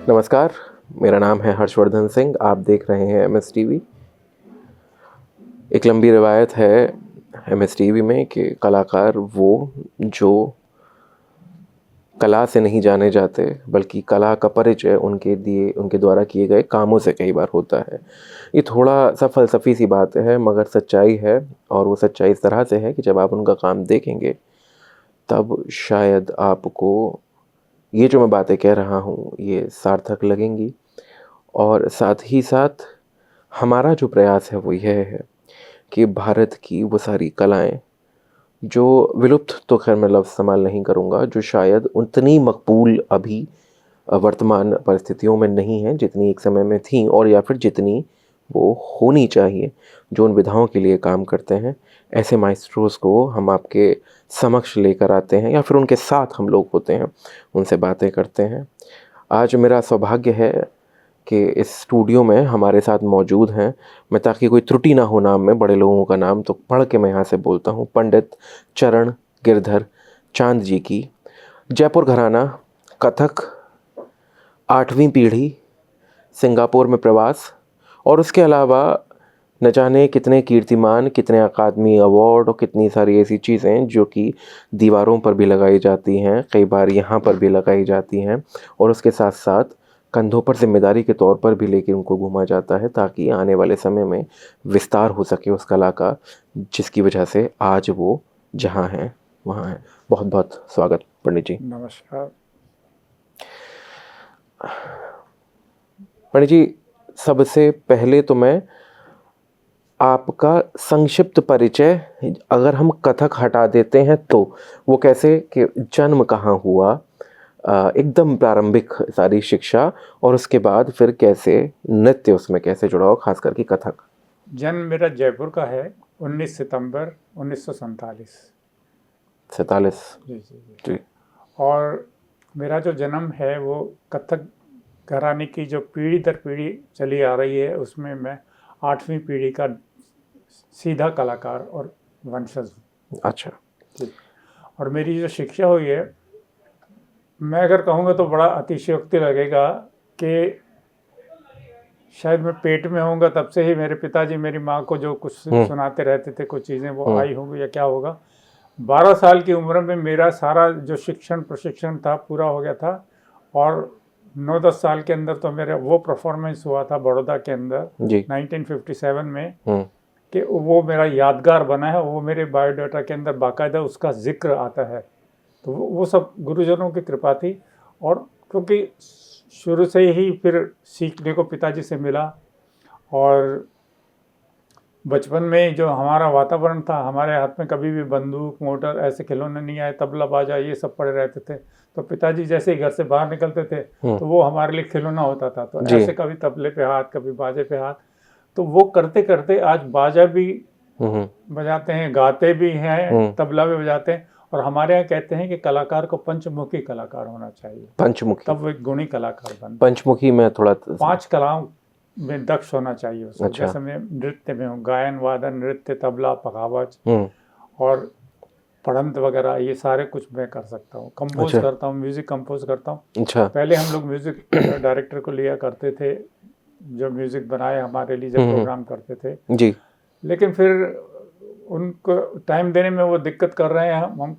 नमस्कार, मेरा नाम है हर्षवर्धन सिंह। आप देख रहे हैं MS टीवी। एक लंबी रिवायत है MS टीवी में कि कलाकार वो जो कला से नहीं जाने जाते, बल्कि कला का परिचय उनके द्वारा किए गए कामों से कई बार होता है। ये थोड़ा सा फ़लसफ़ी सी बात है, मगर सच्चाई है। और वो सच्चाई इस तरह से है कि जब आप उनका काम देखेंगे, तब शायद आपको ये जो मैं बातें कह रहा हूँ, ये सार्थक लगेंगी। और साथ ही साथ हमारा जो प्रयास है वो यह है कि भारत की वो सारी कलाएं जो विलुप्त, तो खैर मैं लफ्ज़ इस्तेमाल नहीं करूँगा, जो शायद उतनी मकबूल अभी वर्तमान परिस्थितियों में नहीं हैं जितनी एक समय में थीं, और या फिर जितनी वो होनी चाहिए, जो उन विधाओं के लिए काम करते हैं, ऐसे माइस्ट्रोस को हम आपके समक्ष लेकर आते हैं, या फिर उनके साथ हम लोग होते हैं, उनसे बातें करते हैं। आज मेरा सौभाग्य है कि इस स्टूडियो में हमारे साथ मौजूद हैं। मैं, ताकि कोई त्रुटि ना हो नाम में, बड़े लोगों का नाम तो पढ़ के मैं यहाँ से बोलता हूँ, पंडित चरण गिरधर चांद जी की। जयपुर घराना, कथक, 8वीं पीढ़ी, सिंगापुर में प्रवास, और उसके अलावा न जाने कितने कीर्तिमान, कितने अकादमी अवार्ड और कितनी सारी ऐसी चीज़ें जो कि दीवारों पर भी लगाई जाती हैं, कई बार यहाँ पर भी लगाई जाती हैं, और उसके साथ साथ कंधों पर जिम्मेदारी के तौर पर भी लेकर उनको घूमा जाता है, ताकि आने वाले समय में विस्तार हो सके उस कला का, जिसकी वजह से आज वो जहाँ हैं वहाँ हैं। बहुत बहुत स्वागत पंडित जी। नमस्कार। पंडित जी, सबसे पहले तो मैं आपका संक्षिप्त परिचय, अगर हम कथक हटा देते हैं तो वो कैसे, कि जन्म कहाँ हुआ, एकदम प्रारंभिक सारी शिक्षा, और उसके बाद फिर कैसे नृत्य उसमें कैसे जुड़ा हो, खास करके कथक। जन्म मेरा जयपुर का है, 19 सितंबर 1947। 47। जी जी जी। जी। और मेरा जो जन्म है वो कथक घराने की जो पीढ़ी दर पीढ़ी चली आ रही है, उसमें मैं 8वीं पीढ़ी का सीधा कलाकार और वंशज हूँ। अच्छा। जी। और मेरी जो शिक्षा हुई है, मैं अगर कहूँगा तो बड़ा अतिशयोक्ति लगेगा कि शायद मैं पेट में होऊंगा तब से ही मेरे पिताजी मेरी माँ को जो कुछ सुनाते रहते थे, कुछ चीज़ें वो आई होंगी या क्या होगा। 12 साल की उम्र में मेरा सारा जो शिक्षण प्रशिक्षण था पूरा हो गया था, और 9-10 साल के अंदर तो मेरा वो परफॉर्मेंस हुआ था बड़ौदा के अंदर जी। 1957 में, कि वो मेरा यादगार बना है। वो मेरे बायोडाटा के अंदर बाकायदा उसका जिक्र आता है। तो वो सब गुरुजनों की कृपा थी। और क्योंकि शुरू से ही फिर सीखने को पिताजी से मिला, और बचपन में जो हमारा वातावरण था, हमारे हाथ में कभी भी बंदूक मोटर ऐसे खिलौने नहीं आए, तबला बाजा ये सब पड़े रहते थे। तो पिताजी जैसे ही घर से बाहर निकलते थे तो वो हमारे लिए खिलौना होता था। तो ऐसे कभी तबले पे हाथ, कभी बाजे पे हाथ। तो वो करते करते आज बाजा भी बजाते हैं, गाते भी हैं, तबला भी बजाते हैं। और हमारे यहाँ कहते हैं कि कलाकार को पंचमुखी कलाकार होना चाहिए, पंचमुखी, तब वो एक गुणी कलाकार बनता है। पंचमुखी में थोड़ा 5 कलाओं में दक्ष होना चाहिए उसको। अच्छा। जैसे मैं नृत्य में हूँ, गायन वादन नृत्य तबला पखावज और पढ़ंत वगैरह, ये सारे कुछ मैं कर सकता हूँ। कंपोज करता हूँ, म्यूजिक कंपोज करता हूँ। अच्छा। पहले हम लोग म्यूजिक डायरेक्टर को लिया करते थे, जो म्यूजिक बनाए हमारे लिए, जब प्रोग्राम करते थे जी। लेकिन फिर उनको टाइम देने में वो दिक्कत कर रहे हैं। हम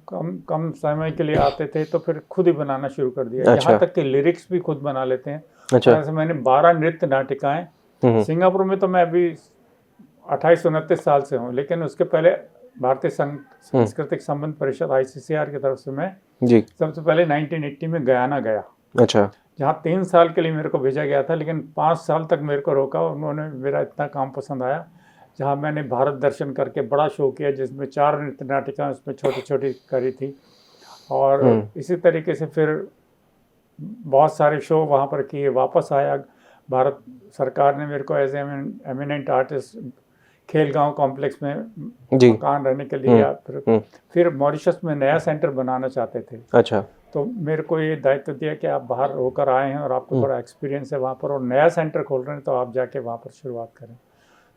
कम समय के लिए आते थे, तो फिर खुद ही बनाना शुरू कर दिया। यहाँ तक कि लिरिक्स भी खुद बना लेते हैं। अच्छा। ऐसे मैंने 12 नृत्य नाटिकाएं, सिंगापुर में तो मैं अभी 28-29 साल से हूँ, लेकिन उसके पहले भारतीय सांस्कृतिक संबंध परिषद ICCR की तरफ से मैं जी सबसे पहले 1980 में गयाना गया। अच्छा। जहाँ 3 साल के लिए मेरे को भेजा गया था, लेकिन 5 साल तक मेरे को रोका। उन्होंने मेरा इतना काम पसंद आया, जहाँ मैंने भारत दर्शन करके बड़ा शो किया, जिसमें 4 नृत्य नाटिकाएं उसमें छोटी छोटी करी थी। और इसी तरीके से फिर बहुत सारे शो वहाँ पर किए। वापस आया, भारत सरकार ने मेरे को as eminent artist Khelgaon complex में मकान रहने के लिए फिर मॉरिशस में नया सेंटर बनाना चाहते थे। अच्छा। तो मेरे को ये दायित्व दिया कि आप बाहर होकर आए हैं और आपको बड़ा एक्सपीरियंस है वहाँ पर, और नया सेंटर खोल रहे हैं, तो आप जाके वहाँ पर शुरुआत करें।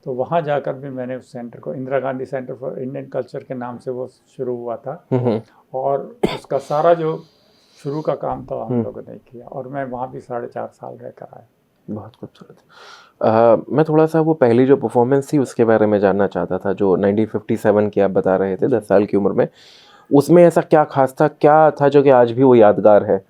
तो वहाँ जाकर भी मैंने उस सेंटर को Indira Gandhi centre for Indian culture के नाम से वो शुरू हुआ था। और उसका सारा जो शुरू का काम तो हम लोगों ने किया, और मैं वहाँ भी 4.5 साल रहकर आया। बहुत खूबसूरत। मैं थोड़ा सा वो पहली जो परफॉर्मेंस थी उसके बारे में जानना चाहता था, जो 1957 की आप बता रहे थे, 10 साल की उम्र में। उसमें ऐसा क्या खास था, क्या था जो कि आज भी वो यादगार है?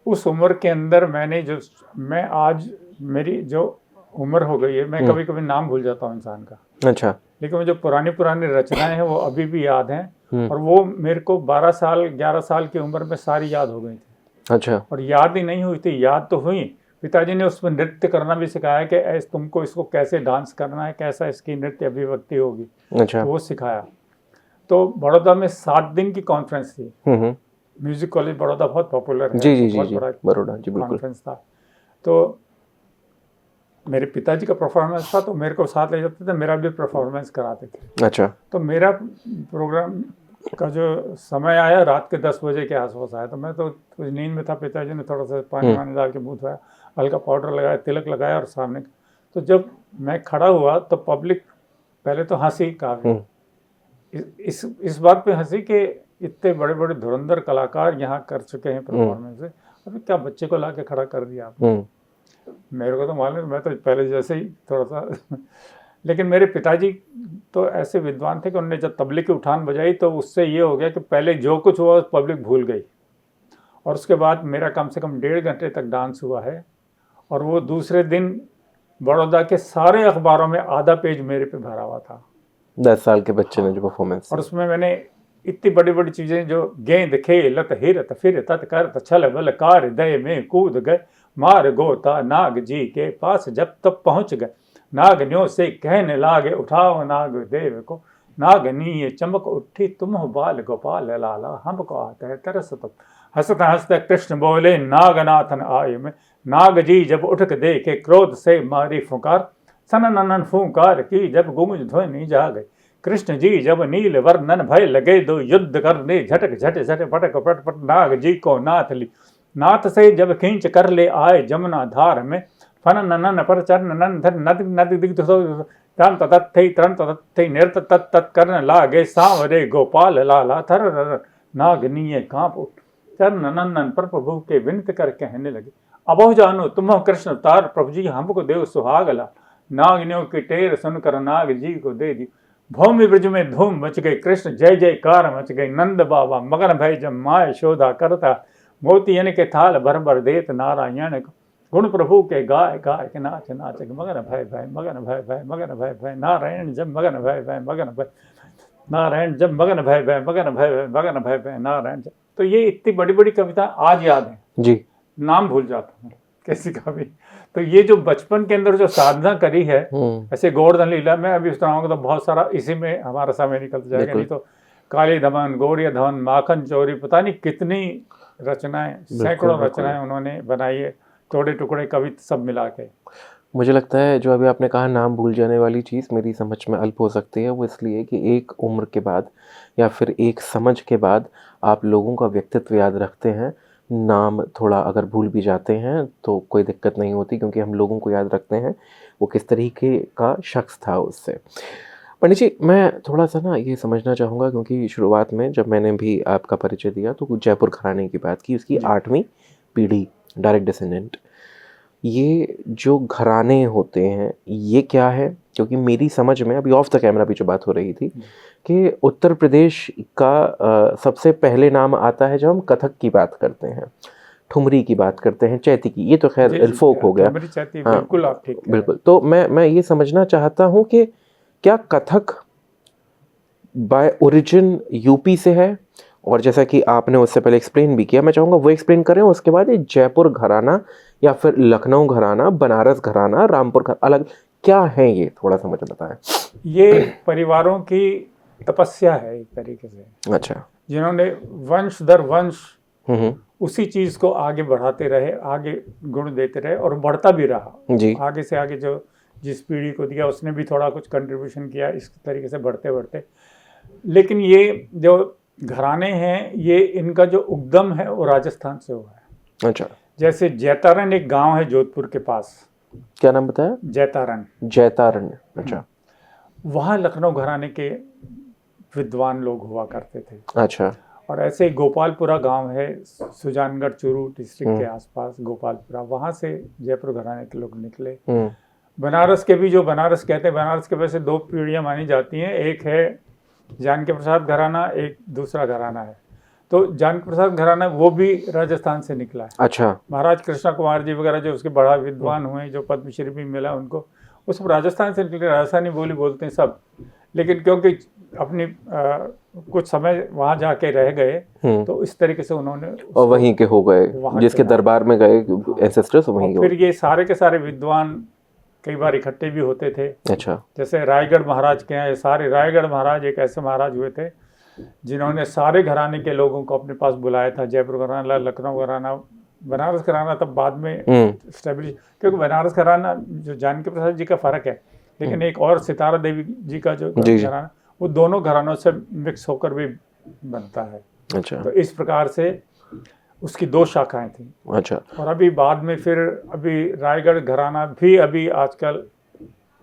उस उम्र के अंदर मैं आज मेरी जो उम्र हो गई है, मैं कभी कभी नाम भूल जाता हूँ इंसान का। अच्छा। लेकिन वो जो पुरानी पुरानी रचनाएं हैं वो अभी भी याद हैं, और वो मेरे को 12 साल 11 साल की उम्र में सारी याद हो गई थी। अच्छा। और याद ही नहीं हुई थी, याद तो हुई। पिताजी ने उसमें नृत्य करना भी सिखाया कि ऐसे तुमको इसको कैसे डांस करना है, कैसा इसकी नृत्य अभिव्यक्ति होगी। अच्छा। तो वो सिखाया। तो बड़ौदा में 7 दिन की कॉन्फ्रेंस थी। म्यूजिक कॉलेज बड़ौदा बहुत पॉपुलर है, जी जी जी बहुत जी, बड़ा बड़ौदा जी, बिल्कुल। कॉन्फ्रेंस था। तो मेरे पिताजी का परफॉर्मेंस था, तो मेरे को साथ ले जाते थे, मेरा भी परफॉर्मेंस कराते थे। अच्छा। तो मेरा प्रोग्राम का जो समय आया रात के 10 बजे के आसपास आया। तो मैं तो कुछ नींद में था, पिताजी ने थोड़ा सा पानी वानी डाल के मुँह धोया, हल्का पाउडर लगाया, तिलक लगाया, और सामने। तो जब मैं खड़ा हुआ तो पब्लिक पहले तो हंसी काफ़ी। इस बात पे हंसी कि इतने बड़े बड़े धुरंधर कलाकार यहाँ कर चुके हैं परफॉर्मेंस, अभी क्या बच्चे को ला के खड़ा कर दिया आपने। मेरे को तो मालूम, मैं तो पहले जैसे ही थोड़ा सा लेकिन मेरे पिताजी तो ऐसे विद्वान थे कि उन्होंने जब तबले की उठान बजाई तो उससे ये हो गया कि पहले जो कुछ हुआ पब्लिक भूल गई, और उसके बाद मेरा कम से कम 1.5 घंटे तक डांस हुआ है। और वो दूसरे दिन बड़ौदा के सारे अखबारों में आधा पेज मेरे पे भरा हुआ था। 10 साल के बच्चे ने जो परफॉर्मेंस, और उसमें मैंने इतनी बड़ी बड़ी चीज़ें, जो गेंद खेलत हिरत फिरत करत छल बल कार दय में कूद गए, मार गोता नाग जी के पास जब तब पहुँच गए, नागन्यों से कहने लागे उठाओ नाग देव को, नागनी चमक उठी तुम बाल गोपाल लाला हमको आता है तरस। तो हंसते हंसते कृष्ण बोले नागनाथन आए में, नाग जी जब उठ के देखे क्रोध से मारी फुकार, सननन फूंकार की जब गूंज ध्वनि जा गई, कृष्ण जी जब नील वर्णन भय लगे दो युद्ध करने, झटक झट झट पटक पट पट नाग जी को नाथ ली, नाथ से जब खींच कर ले आए जमुना धार में, फन ननन पर चरण नंदन नद नद दिग्ध तन तत्थई तरण तत्थई नृत तत् तत् करन लागे, सांवरे गोपाल लाला थर नागनीय कांप उठ, चरण नंदन पर प्रभु के विनत कर कहने लगे, अबो जानो तुम कृष्ण अवतार प्रभु जी हमको देव सुहाग ला, नागिनियों की टेर सुनकर नाग जी को दे दी, भूमि ब्रज में धूम मच गई, कृष्ण जय जयकार मच गई, नंद बाबा मगन भय जब माय शोधा करता, मोतियन के थाल भर भर देत नारायण को, गुण प्रभु के गाय गाय के नाच नाच मगन भय भय मगन भय भय मगन भय भय, नारायण जब मगन भय भय मगन भय, नारायण जब मगन भय भय मगन भय भय मगन भय भय नारायण जब। तो ये इतनी बड़ी बड़ी कविता आज याद है जी, नाम भूल जाता हूँ किसी का भी। तो ये जो बचपन के अंदर जो साधना करी है, ऐसे गोवर्धन लीला में अभी सुनाऊंगा तो बहुत सारा इसी में हमारा समय निकल जाएगा, नहीं तो काली धमन, गौरिया धमन, माखन चोरी, पता नहीं कितनी रचनाएं, सैकड़ों रचनाएं उन्होंने बनाई है, थोड़े टुकड़े कविता सब मिला के। मुझे लगता है जो अभी आपने कहा नाम भूल जाने वाली चीज़ मेरी समझ में अल्प हो सकती है, वो इसलिए कि एक उम्र के बाद या फिर एक समझ के बाद आप लोगों का व्यक्तित्व याद रखते हैं, नाम थोड़ा अगर भूल भी जाते हैं तो कोई दिक्कत नहीं होती, क्योंकि हम लोगों को याद रखते हैं वो किस तरीके का शख्स था उससे। पंडित जी, मैं थोड़ा सा ना ये समझना चाहूँगा, क्योंकि शुरुआत में जब मैंने भी आपका परिचय दिया तो जयपुर घराने की बात की, उसकी 8वीं पीढ़ी, डायरेक्ट डिसेंडेंट। ये जो घराने होते हैं ये क्या है? क्योंकि मेरी समझ में अभी ऑफ द कैमरा भी जो बात हो रही थी कि उत्तर प्रदेश का सबसे पहले नाम आता है जब हम कथक की बात करते हैं, ठुमरी की बात करते हैं, चैती की, ये तो खैर इल्फोक हो गया। हाँ, बिल्कुल आप ठीक, बिल्कुल। तो मैं ये समझना चाहता हूँ कि क्या कथक बाय ओरिजिन यूपी से है? और जैसा कि आपने उससे पहले एक्सप्लेन भी किया, मैं चाहूँगा वो एक्सप्लेन करें, उसके बाद ये जयपुर घराना या फिर लखनऊ घराना, बनारस घराना, रामपुर घराना, अलग क्या है ये थोड़ा सा मुझे बताएं। ये परिवारों की तपस्या है एक तरीके से। अच्छा। जिन्होंने वंश दर वंश उसी चीज़ को आगे बढ़ाते रहे, आगे गुण देते रहे, और बढ़ता भी रहा जी। आगे से आगे जो जिस पीढ़ी को दिया उसने भी थोड़ा कुछ कंट्रीब्यूशन किया, इस तरीके से बढ़ते बढ़ते। लेकिन ये जो घराने हैं, ये इनका जो उद्गम है वो राजस्थान से हुआ है। अच्छा। जैसे जैतारण एक गांव है जोधपुर के पास। क्या नाम बताया? जैतारण। जैतारण। अच्छा। वहाँ लखनऊ घराने के विद्वान लोग हुआ करते थे। अच्छा। और ऐसे ही गोपालपुरा गांव है सुजानगढ़ चूरू डिस्ट्रिक्ट के आसपास, गोपालपुरा, वहां से जयपुर घराने के लोग निकले। बनारस के भी, जो बनारस कहते हैं, बनारस के वैसे 2 पीढ़ियां मानी जाती हैं, एक है जानकी प्रसाद घराना, एक दूसरा घराना है। तो जानकी प्रसाद घराना वो भी राजस्थान से निकला है। अच्छा। महाराज कृष्णा कुमार जी वगैरह जो उसके बड़ा विद्वान हुए, जो पद्मश्री भी मिला उनको, वो सब राजस्थान से निकले। राजस्थानी बोली बोलते हैं सब, लेकिन क्योंकि अपनी कुछ समय वहाँ जाके रह गए तो इस तरीके से उन्होंने और वहीं के हो गए, जिसके दरबार में गए एंसेस्टर्स वहीं के। फिर ये सारे के सारे विद्वान कई बार इकट्ठे भी होते थे। अच्छा। जैसे रायगढ़ महाराज के हैं, ये सारे रायगढ़ महाराज एक ऐसे महाराज हुए थे जिन्होंने सारे घराने के लोगों को अपने पास बुलाया था। जयपुर घराना, लखनऊ घराना, बनारस घराना तब बाद में स्टेब्लिश, क्योंकि बनारस घराना जो जानकी प्रसाद जी का फर्क है, लेकिन एक और सितारा देवी जी का जो घराना, वो दोनों घरानों से मिक्स होकर भी बनता है। अच्छा। तो इस प्रकार से उसकी 2 शाखाएं थी। अच्छा। और अभी बाद में फिर अभी रायगढ़ घराना भी अभी आजकल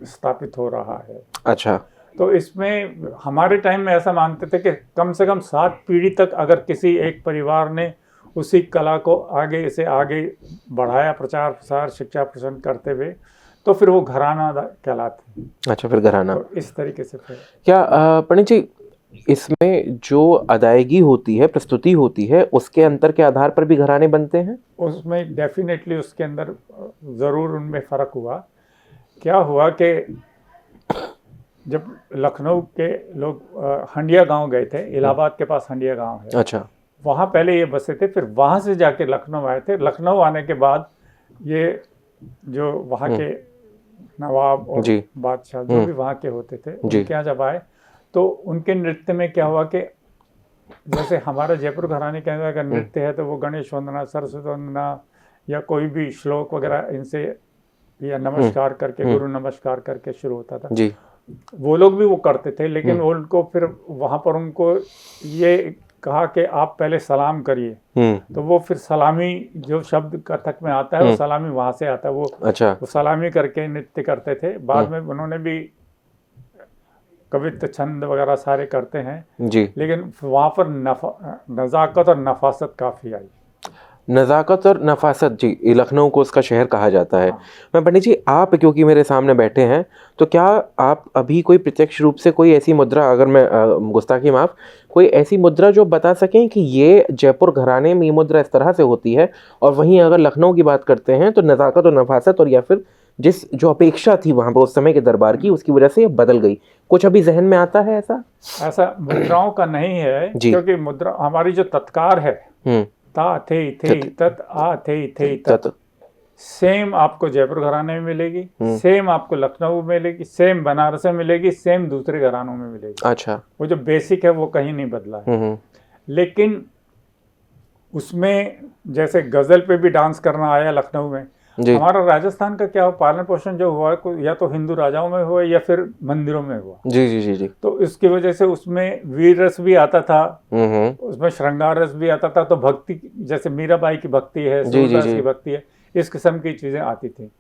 स्थापित हो रहा है। अच्छा। तो इसमें हमारे टाइम में ऐसा मानते थे कि कम से कम 7 पीढ़ी तक अगर किसी एक परिवार ने उसी कला को आगे से आगे बढ़ाया, प्रचार प्रसार शिक्षा प्रसार करते हुए, तो फिर वो घराना कहलाते। अच्छा, फिर घराना। तो इस तरीके से फिर क्या पंडित जी, इसमें जो अदायगी होती है, प्रस्तुति होती है, उसके अंतर के आधार पर भी घराने बनते हैं? उसमें डेफिनेटली उसके अंदर ज़रूर उनमें फ़र्क हुआ। क्या हुआ कि जब लखनऊ के लोग हंडिया गांव गए थे, इलाहाबाद के पास हंडिया गांव है। अच्छा। वहाँ पहले ये बसे थे, फिर वहाँ से जाके लखनऊ आए थे। लखनऊ आने के बाद ये जो वहाँ के नवाब और बादशाह जो भी वहाँ के होते थे, उनके यहाँ जब आए तो उनके नृत्य में क्या हुआ कि जैसे हमारा जयपुर घराने के अंदर का नृत्य है तो वो गणेश वंदना, सरस्वती वंदना या कोई भी श्लोक वगैरह इनसे या नमस्कार करके, गुरु नमस्कार करके शुरू होता था जी। वो लोग भी वो करते थे, लेकिन उनको फिर वहाँ पर उनको ये कहा कि आप पहले सलाम करिए। तो वो फिर सलामी जो शब्द कथक में आता है, वो सलामी वहाँ से आता है। वो अच्छा, वो सलामी करके नृत्य करते थे। बाद में उन्होंने भी कवित्व छंद वगैरह सारे करते हैं जी, लेकिन वहाँ पर नज़ाकत और नफासत काफ़ी आई। नज़ाकत और नफासत जी, लखनऊ को उसका शहर कहा जाता है। मैं पंडित जी, आप क्योंकि मेरे सामने बैठे हैं, तो क्या आप अभी कोई प्रत्यक्ष रूप से कोई ऐसी मुद्रा, अगर मैं गुस्ताखी माफ़, कोई ऐसी मुद्रा जो बता सकें कि ये जयपुर घराने में ये मुद्रा इस तरह से होती है, और वहीं अगर लखनऊ की बात करते हैं तो नज़ाकत और नफासत, और या फिर जिस जो अपेक्षा थी वहाँ पर उस समय के दरबार की, उसकी वजह से ये बदल गई? कुछ अभी जहन में आता है ऐसा? ऐसा मुद्राओं का नहीं है, क्योंकि मुद्रा हमारी जो तत्कार है, ता थे तत आ थे तत, सेम आपको जयपुर घराने में मिलेगी, सेम आपको लखनऊ में मिलेगी, सेम बनारस में मिलेगी, सेम दूसरे घरानों में मिलेगी। अच्छा, वो जो बेसिक है वो कहीं नहीं बदला है। लेकिन उसमें जैसे गजल पे भी डांस करना आया लखनऊ में। हमारा राजस्थान का क्या हो, पालन पोषण जो हुआ या तो हिंदू राजाओं में हुआ या फिर मंदिरों में हुआ। जी जी जी जी। तो इसकी वजह से उसमें वीर रस भी आता था, उसमें श्रृंगार रस भी आता था। तो भक्ति, जैसे मीराबाई की भक्ति है, सूरदास की भक्ति है, इस किस्म की चीजें आती थी।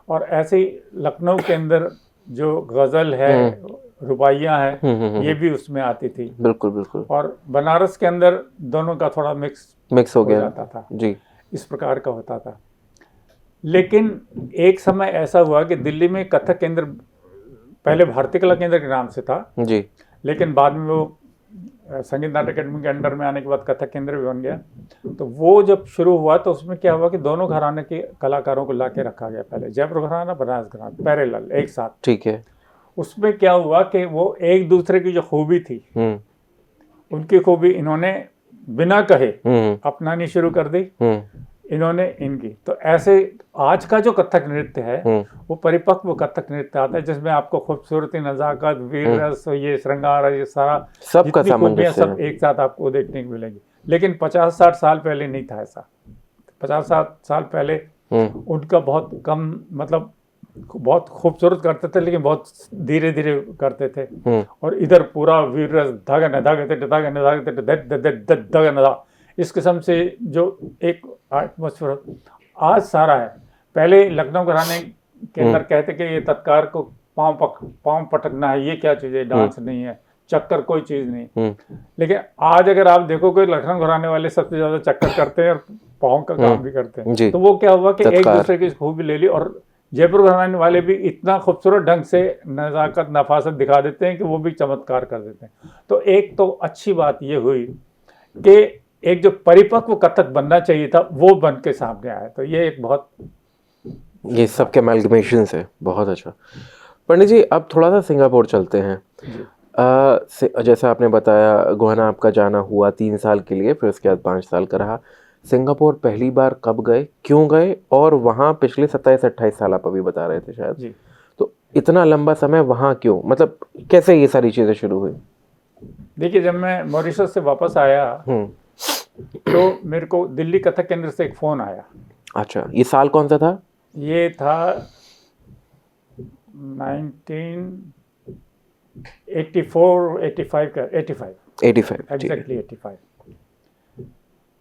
और ऐसे ही लखनऊ के अंदर जो गजल है, रुबाइयाँ हैं, ये भी उसमें आती थी। बिल्कुल बिल्कुल। और बनारस के अंदर दोनों का थोड़ा मिक्स हो गया जाता था जी, इस प्रकार का होता था। लेकिन एक समय ऐसा हुआ कि दिल्ली में कथक केंद्र पहले भारतीय कला केंद्र के नाम से था जी, लेकिन बाद में वो संगीत नाटक अकेडमी के अंडर में आने के बाद कथक केंद्र भी बन गया। तो वो जब शुरू हुआ तो उसमें क्या हुआ कि दोनों घराने के कलाकारों को ला के रखा गया, पहले जयपुर घराना, बनारस घराना, पैरेलल एक साथ। ठीक है। उसमें क्या हुआ कि वो एक दूसरे की जो खूबी थी, उनकी खूबी इन्होंने बिना कहे अपनानी शुरू कर दी, इन्होंने इनकी। तो ऐसे आज का जो कथक नृत्य है वो परिपक्व कथक नृत्य आता है, जिसमें आपको खूबसूरती, नजाकत, वीर रस, ये श्रृंगार, ये सारा सबका सामंजस्य सब एक साथ आपको देखने को मिलेगी। लेकिन 50-60 साल पहले नहीं था ऐसा। 50-60 साल पहले उनका बहुत कम, मतलब बहुत खूबसूरत करते थे, लेकिन बहुत धीरे धीरे करते थे। और इधर पूरा वीर रस, धागा धागा इस किस्म से जो एक एटमॉस्फेयर आज सारा है। पहले लखनऊ घराने के अंदर कहते कि ये तत्कार को पाँव पटकना है, ये क्या चीज़ है, डांस नहीं है, चक्कर कोई चीज नहीं। लेकिन आज अगर आप देखो कोई लखनऊ घराने वाले सबसे ज्यादा चक्कर करते हैं और पाँव का काम भी करते हैं। तो वो क्या हुआ कि एक दूसरे की खूबी ले ली, और जयपुर घराने वाले भी इतना खूबसूरत ढंग से नजाकत नफासत दिखा देते हैं कि वो भी चमत्कार कर देते हैं। तो एक तो अच्छी बात ये हुई कि एक जो परिपक्व कथक बनना चाहिए था वो बन के सामने आया। तो ये एक बहुत, ये सब के अमेलगमेशन है। बहुत अच्छा। पंडित जी, अब थोड़ा सा सिंगापुर चलते हैं। जैसा आपने बताया, गोहाना आपका जाना हुआ 3 साल के लिए, फिर उसके बाद 5 साल का रहा। सिंगापुर पहली बार कब गए, क्यों गए, और वहाँ पिछले 27-28 साल आप अभी बता रहे थे शायद जी। तो इतना लंबा समय वहाँ क्यों, मतलब कैसे ये सारी चीज़ें शुरू हुई? देखिए, जब मैं मॉरिशस से वापस आया तो मेरे को दिल्ली कथक केंद्र से एक फ़ोन आया। अच्छा, ये साल कौन सा था? ये था 1984-85 का, 85 एग्जैक्टली 85।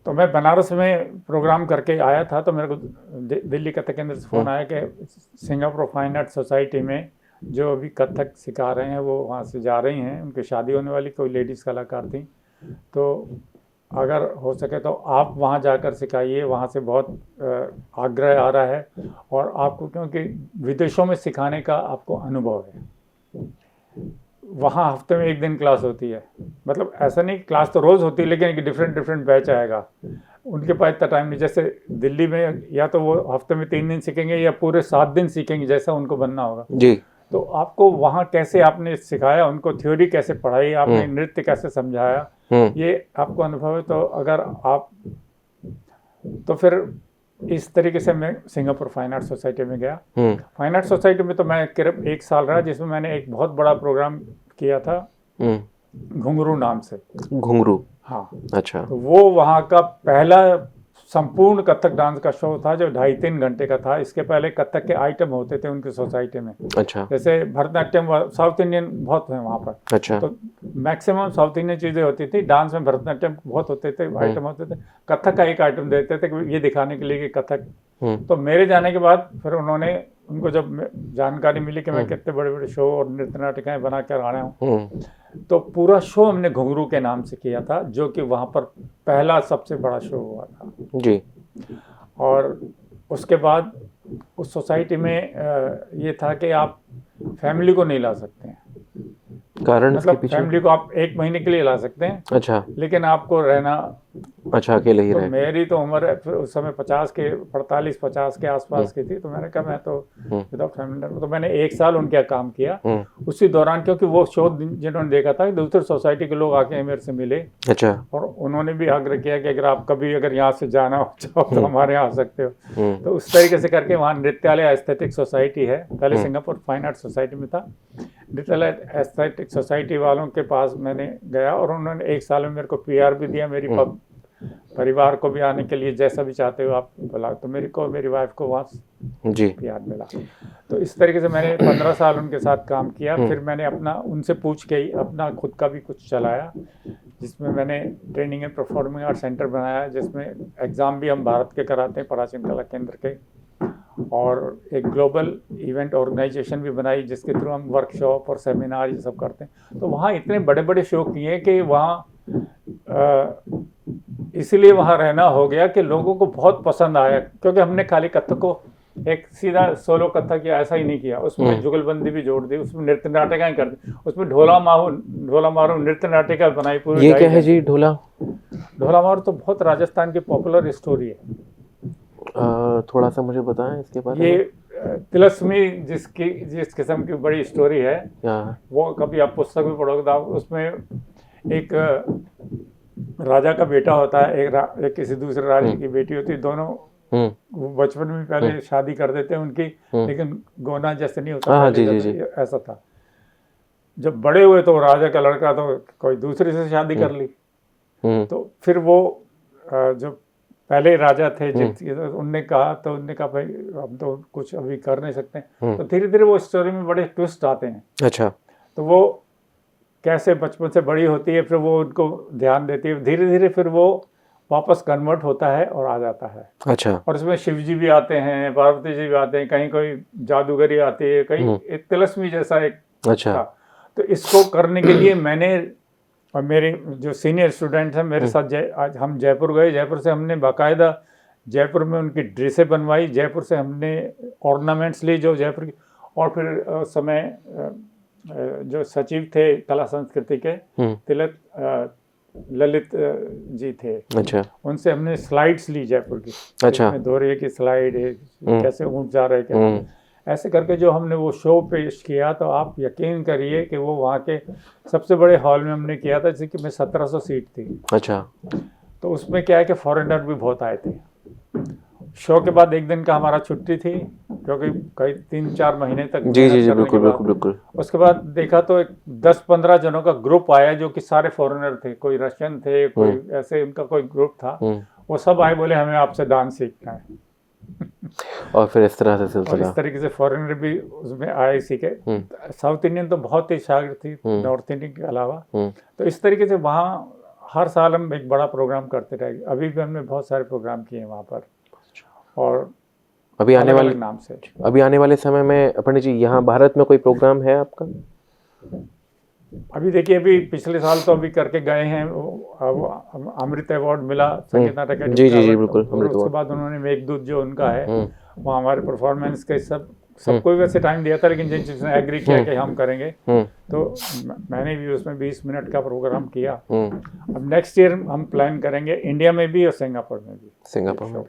तो मैं बनारस में प्रोग्राम करके आया था, तो मेरे को दिल्ली कथक केंद्र से फ़ोन आया कि सिंगापुर फाइन आर्ट सोसाइटी में जो अभी कथक सिखा रहे हैं वो वहाँ से जा रही हैं, उनकी शादी होने वाली, कोई लेडीज़ कलाकार थी, तो अगर हो सके तो आप वहाँ जाकर सिखाइए, वहाँ से बहुत आग्रह आ रहा है, और आपको क्योंकि विदेशों में सिखाने का आपको अनुभव है। वहाँ हफ्ते में 1 दिन क्लास होती है, मतलब ऐसा नहीं क्लास तो रोज़ होती है, लेकिन एक डिफरेंट बैच आएगा। उनके पास इतना टाइम नहीं, जैसे दिल्ली में या तो वो हफ्ते में 3 दिन सीखेंगे या पूरे 7 दिन सीखेंगे, जैसा उनको बनना होगा जी। तो आपको वहाँ कैसे आपने सिखाया, उनको थ्योरी कैसे पढ़ाई, आपने नृत्य कैसे समझाया, ये आपको अनुभव है। तो अगर आप, तो फिर इस तरीके से मैं सिंगापुर फाइन आर्ट सोसाइटी में गया। फाइन आर्ट सोसाइटी में तो मैं करीब 1 साल रहा, जिसमें मैंने एक बहुत बड़ा प्रोग्राम किया था घुंघरू नाम से। घुंघरू? हाँ। अच्छा। तो वो वहाँ का पहला संपूर्ण कथक डांस का शो था जो 2.5-3 घंटे का था। इसके पहले कथक के आइटम होते थे उनकी सोसाइटी में। अच्छा। जैसे भरतनाट्यम, साउथ इंडियन बहुत है वहाँ पर। अच्छा। तो मैक्सिमम साउथ इंडियन चीज़ें होती थी। डांस में भरतनाट्यम बहुत होते थे, आइटम होते थे। कथक का एक आइटम देते थे ये दिखाने के लिए कि कथक। तो मेरे जाने के बाद फिर उनको जब जानकारी मिली कि मैं कितने बड़े बड़े शो और नृत्य नाटिकाएँ बना कर आया हूँ, तो पूरा शो हमने घुंघरू के नाम से किया था, जो कि वहाँ पर पहला सबसे बड़ा शो हुआ था जी। और उसके बाद उस सोसाइटी में ये था कि आप फैमिली को नहीं ला सकते हैं। कारण मतलब फैमिली को आप 1 महीने के लिए ला सकते हैं। अच्छा। लेकिन आपको रहना, अच्छा, अकेले ही रहे। मेरी तो उम्र उस समय 45-50 के आसपास की थी, तो मैंने कहा मैं तो विदाउट फैमिली, तो मैंने 1 साल उनके यहाँ काम किया। उसी दौरान क्योंकि वो शो जिन्होंने देखा था, दूसरी सोसाइटी के लोग आके मेरे से मिले। अच्छा। और उन्होंने भी आग्रह किया कि अगर आप कभी यहाँ से जाना हो चाहो तो हमारे यहाँ आ सकते हो। तो उस तरीके से करके वहाँ नृत्यालय एस्थेटिक सोसाइटी है, पहले सिंगापुर फाइन आर्ट सोसाइटी में था। नृत्यालय एस्थेटिक सोसाइटी वालों के पास मैंने गया और उन्होंने 1 साल में मेरे को PR भी दिया, मेरी परिवार को भी आने के लिए, जैसा भी चाहते हो आप बुला। तो मेरी वाइफ को वहाँ जी PR मिला। तो इस तरीके से मैंने 15 साल उनके साथ काम किया। फिर मैंने उनसे पूछ के ही अपना खुद का भी कुछ चलाया, जिसमें मैंने training and performing art centre बनाया, जिसमें एग्ज़ाम भी हम भारत के कराते हैं, प्राचीन कला केंद्र के, और एक ग्लोबल इवेंट ऑर्गेनाइजेशन भी बनाई, जिसके थ्रू हम वर्कशॉप और सेमिनार ये सब करते हैं। तो वहाँ इतने बड़े बड़े शो किए कि वहाँ इसीलिए वहाँ रहना हो गया कि लोगों को बहुत पसंद आया, क्योंकि हमने खाली कथक को एक सीधा सोलो कथक या ऐसा ही नहीं किया, उसमें जुगलबंदी भी जोड़ दी, उसमें नृत्य नाटिकाएं कर दी, उसमें ढोला मारू नृत्य नाटिका बनाई पूरी। ये क्या है जी ढोला मारू? तो बहुत राजस्थान की पॉपुलर स्टोरी है। थोड़ा सा मुझे बताएं इसके बारे में। ये तिलस्मी जिस किस्म की बड़ी स्टोरी है, वो कभी आप पुस्तक भी पढ़ोगे तो उसमें एक राजा का बेटा होता है, एक किसी दूसरे राज्य की बेटी होती है, दोनों बचपन में पहले शादी कर देते हैं उनकी, लेकिन गोना जैसे नहीं होता, जी। ऐसा था। जब बड़े हुए तो राजा का लड़का तो कोई दूसरे से शादी कर ली। तो फिर वो जो पहले राजा थे उनने कहा भाई हम तो कुछ अभी कर नहीं सकते। तो धीरे धीरे वो स्टोरी में बड़े ट्विस्ट आते हैं। अच्छा। तो वो कैसे बचपन से बड़ी होती है, फिर वो उनको ध्यान देती है, धीरे धीरे फिर वो वापस कन्वर्ट होता है और आ जाता है। अच्छा। और इसमें शिव जी भी आते हैं, पार्वती जी भी आते हैं, कहीं कोई जादूगरी आती है, कहीं एक तिलस्मी जैसा एक। अच्छा। तो इसको करने के लिए मैंने और मेरे जो सीनियर स्टूडेंट हैं मेरे साथ आज हम जयपुर गए। जयपुर से हमने बाकायदा जयपुर में उनकी ड्रेसें बनवाई, जयपुर से हमने ऑर्नामेंट्स ली जो जयपुर की, और फिर उस समय जो सचिव थे कला संस्कृति के तिलक ललित जी थे, अच्छा, उनसे हमने स्लाइड्स ली जयपुर की, अच्छा, दोहरे की स्लाइड है, कैसे ऊँट जा रहे कैसे, ऐसे करके जो हमने वो शो पेश किया, तो आप यकीन करिए कि वो वहाँ के सबसे बड़े हॉल में हमने किया था, जिसकी में 1700 सीट थी। अच्छा, तो उसमें क्या है कि फॉरेनर भी बहुत आए थे। शो के बाद एक दिन का हमारा छुट्टी थी, क्योंकि कई 3-4 महीने तक जी जी जी, बिल्कुल बिल्कुल बिल्कुल। उसके बाद देखा तो एक 10-15 जनों का ग्रुप आया, जो कि सारे फॉरेनर थे, कोई रशियन थे, कोई ऐसे, उनका कोई ग्रुप था। वो सब आए, बोले हमें आपसे डांस सीखना है। और फिर इस तरह से और इस तरीके से फॉरेनर भी उसमें आए सीखे। साउथ इंडियन तो बहुत ही शागिर्द थी नॉर्थ इंडियन के अलावा। तो इस तरीके से वहाँ हर साल हम एक बड़ा प्रोग्राम करते रहे। अभी भी हमने बहुत सारे प्रोग्राम किए हैं वहाँ पर। और अभी आने वाले नाम से अभी आने वाले समय में पंडित जी यहाँ भारत में कोई प्रोग्राम है आपका? अभी देखिए, अभी पिछले साल तो अभी करके गए हैं, अमृत अवार्ड मिला संगीत नाटक अकेडमी। जी जी जी, बिल्कुल। उसके बाद उन्होंने मेघदूत जो उनका है, वो हमारे परफॉर्मेंस के सबको वैसे टाइम दिया था, लेकिन जिसने एग्री किया कि हम करेंगे, तो मैंने भी उसमें 20 मिनट का प्रोग्राम किया। अब नेक्स्ट ईयर हम प्लान करेंगे इंडिया में भी और सिंगापुर में भी।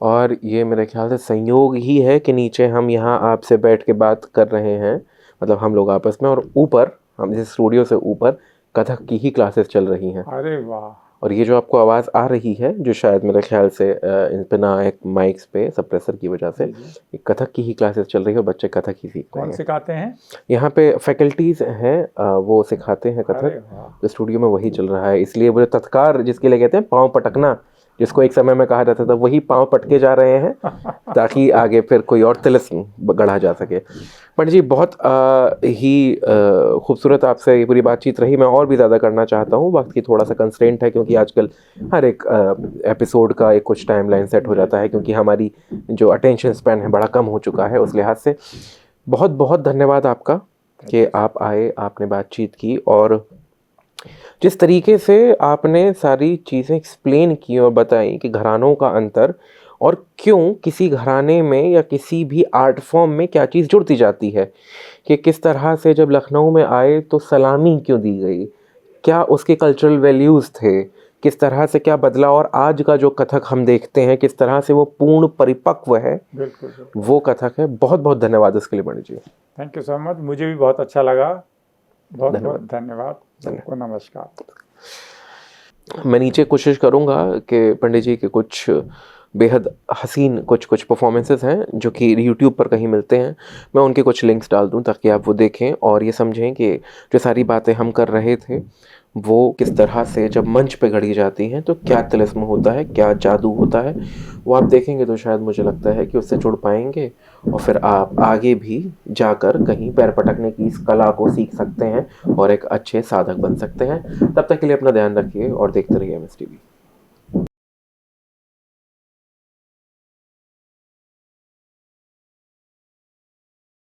और ये मेरे ख्याल से संयोग ही है कि नीचे हम यहाँ आपसे बैठ के बात कर रहे हैं, मतलब हम लोग आपस में, और ऊपर हम इस स्टूडियो से ऊपर कथक की ही क्लासेस चल रही हैं। अरे वाह! और ये जो आपको आवाज़ आ रही है, जो शायद मेरे ख्याल से इन पे ना एक माइक्स पे सप्रेसर की वजह से, ये कथक की ही क्लासेस चल रही है और बच्चे कथक ही सीख रहे हैं। कौन सिखाते हैं? यहाँ पे फैकल्टीज़ हैं, वो सिखाते हैं कथक। तो स्टूडियो में वही चल रहा है, इसलिए वो तत्कार जिसके लिए कहते हैं पाँव पटकना, जिसको एक समय में कहा जाता था, वही पाँव पटके जा रहे हैं ताकि आगे फिर कोई और तिलिस्म गढ़ा जा सके। पंडित जी, बहुत ही खूबसूरत आपसे ये पूरी बातचीत रही। मैं और भी ज़्यादा करना चाहता हूँ, वक्त की थोड़ा सा कंस्ट्रेंट है, क्योंकि आजकल हर एक एपिसोड का एक कुछ टाइमलाइन सेट हो जाता है, क्योंकि हमारी जो अटेंशन स्पैन है बड़ा कम हो चुका है। उस लिहाज से बहुत बहुत धन्यवाद आपका कि आप आए, आपने बातचीत की, और जिस तरीके से आपने सारी चीज़ें एक्सप्लेन की और बताई कि घरानों का अंतर, और क्यों किसी घराने में या किसी भी आर्ट फॉर्म में क्या चीज़ जुड़ती जाती है, कि किस तरह से जब लखनऊ में आए तो सलामी क्यों दी गई, क्या उसके कल्चरल वैल्यूज़ थे, किस तरह से क्या बदला, और आज का जो कथक हम देखते हैं किस तरह से वो पूर्ण परिपक्व है। बिल्कुल वो कथक है। बहुत बहुत धन्यवाद उसके लिए पंडित जी। थैंक यू सो मच, मुझे भी बहुत अच्छा लगा। बहुत बहुत धन्यवाद। सबको नमस्कार। मैं नीचे कोशिश करूँगा कि पंडित जी के कुछ बेहद हसीन कुछ परफॉर्मेंसेस हैं जो कि यूट्यूब पर कहीं मिलते हैं, मैं उनके कुछ लिंक्स डाल दूं ताकि आप वो देखें और ये समझें कि जो सारी बातें हम कर रहे थे वो किस तरह से जब मंच पे घड़ी जाती हैं तो क्या तिलिस्म होता है, क्या जादू होता है। वो आप देखेंगे तो शायद मुझे लगता है कि उससे जुड़ पाएंगे और फिर आप आगे भी जाकर कहीं पैर पटकने की इस कला को सीख सकते हैं और एक अच्छे साधक बन सकते हैं। तब तक के लिए अपना ध्यान रखिए और देखते रहिए MSTV।